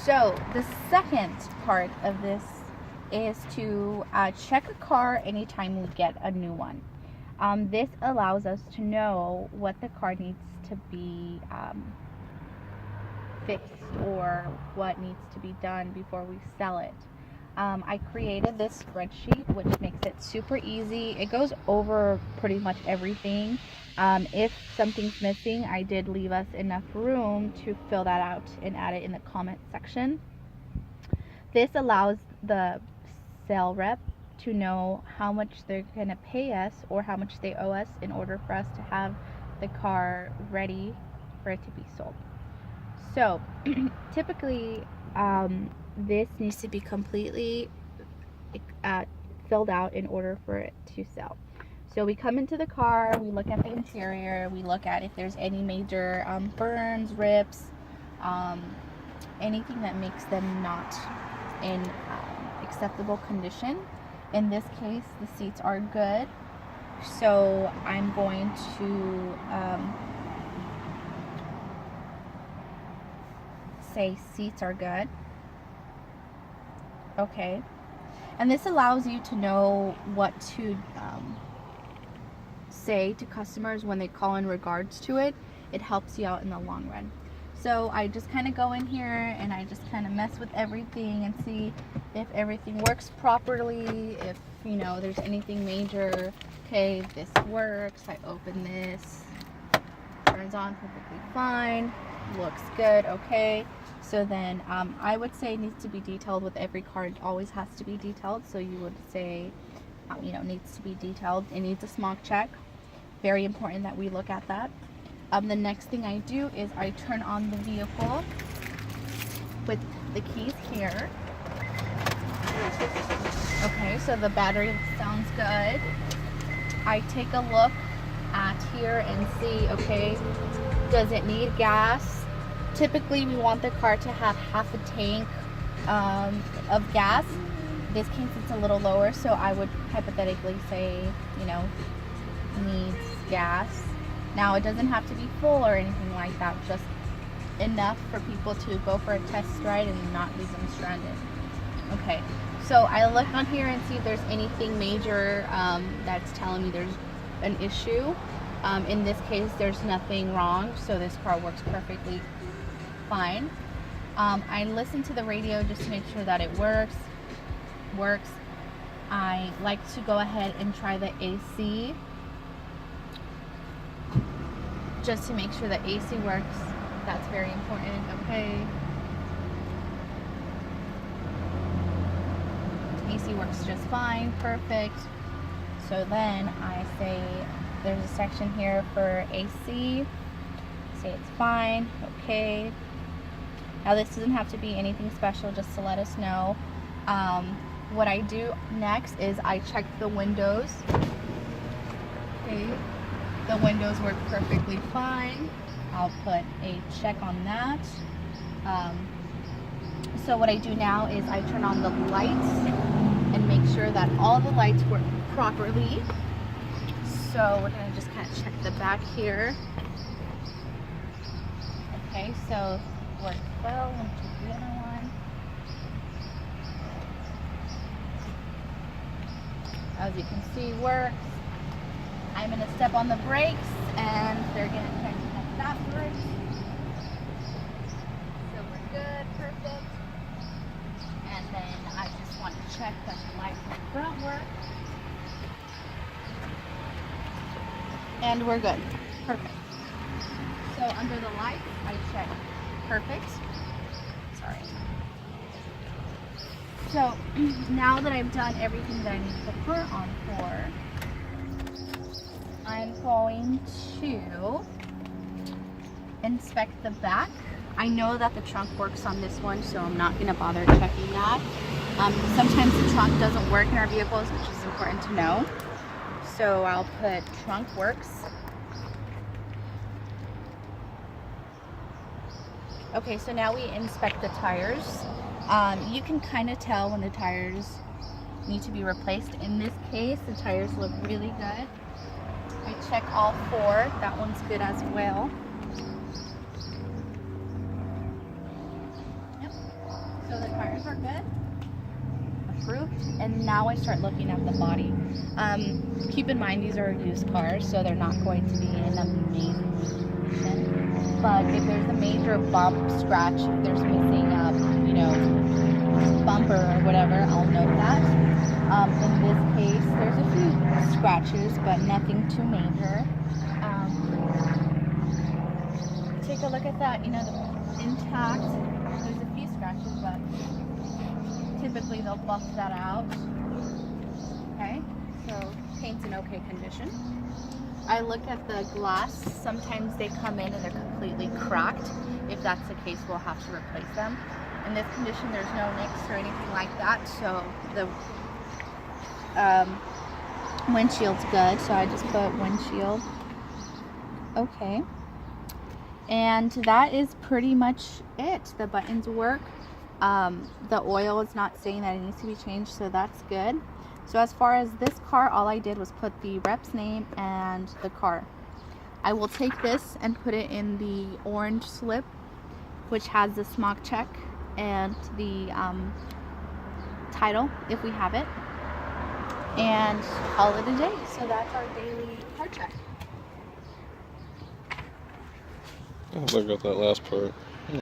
So the second part of this is to check a car anytime we get a new one. This allows us to know what the car needs to be fixed or what needs to be done before we sell it. I created this spreadsheet, which makes it super easy. It goes over pretty much everything. If something's missing, I did leave us enough room to fill that out and add it in the comment section. This allows the sale rep to know how much they're going to pay us or how much they owe us in order for us to have the car ready for it to be sold. So typically this needs to be completely filled out in order for it to sell. So we come into the car, we look at the interior, we look at if there's any major burns, rips, anything that makes them not in acceptable condition. In this case, the seats are good, so I'm going to say seats are good. Okay, and this allows you to know what to say to customers when they call in regards to it. It helps you out in the long run. So I just kind of go in here and I just kind of mess with everything and see if everything works properly, if there's anything major. Okay, this works. I open this, turns on perfectly fine, looks good. Okay, so then I would say it needs to be detailed with every car. It always has to be detailed, so you would say needs to be detailed. It needs a smog check. Very important that we look at that. The next thing I do is I turn on the vehicle with the keys here. Okay, so the battery sounds good. I take a look at here and see, okay, does it need gas? Typically we want the car to have half a tank of gas. In this case it's a little lower, so I would hypothetically say, needs gas. Now it doesn't have to be full or anything like that, just enough for people to go for a test ride and not leave them stranded. Okay, so I look on here and see if there's anything major that's telling me there's an issue. In this case there's nothing wrong, so this car works perfectly fine. I listen to the radio just to make sure that it works. I like to go ahead and try the AC just to make sure that AC works. That's very important. Okay, AC works just fine, perfect. So then I say there's a section here for AC, say it's fine. Okay, now this doesn't have to be anything special, just to let us know. What I do next is I check the windows. Okay, the windows work perfectly fine. I'll put a check on that. So what I do now is I turn on the lights and make sure that all the lights work properly. So we're gonna just kind of check the back here. Okay, so works well. Let me check the other one. As you can see, works. I'm going to step on the brakes and they're going to check that brake. So we're good, perfect. And then I just want to check that the lights in the front work. And we're good, perfect. So under the lights, I check perfect. Sorry. So now that I've done everything that I need the car on for, I'm going to inspect the back. I know that the trunk works on this one, so I'm not going to bother checking that. Sometimes the trunk doesn't work in our vehicles, which is important to know. So I'll put trunk works. Okay, so now we inspect the tires. You can kind of tell when the tires need to be replaced. In this case, the tires look really good. I check all four. That one's good as well. Yep. tires are good, approved, and now I start looking at the body. Keep in mind these are used cars, so they're not going to be in amazing condition. But if there's a major bump, scratch, if there's missing, you know, bumper or whatever, I'll note that. In this case, there's a few scratches, but nothing too major. Take a look at that. You know, the intact. There's a few scratches, but typically they'll buff that out. Okay, so paint's in okay condition. I look at the glass. Sometimes they come in and they're completely cracked. If that's the case, we'll have to replace them. In this condition, there's no nicks or anything like that, so the windshield's good. So I just put windshield. Okay. And that is pretty much it. The buttons work. The oil is not saying that it needs to be changed, so that's good. So as far as this car, all I did was put the rep's name and the car. I will take this and put it in the orange slip, which has the smog check and the title, if we have it, and call it a day. So that's our daily car check. I got that last part.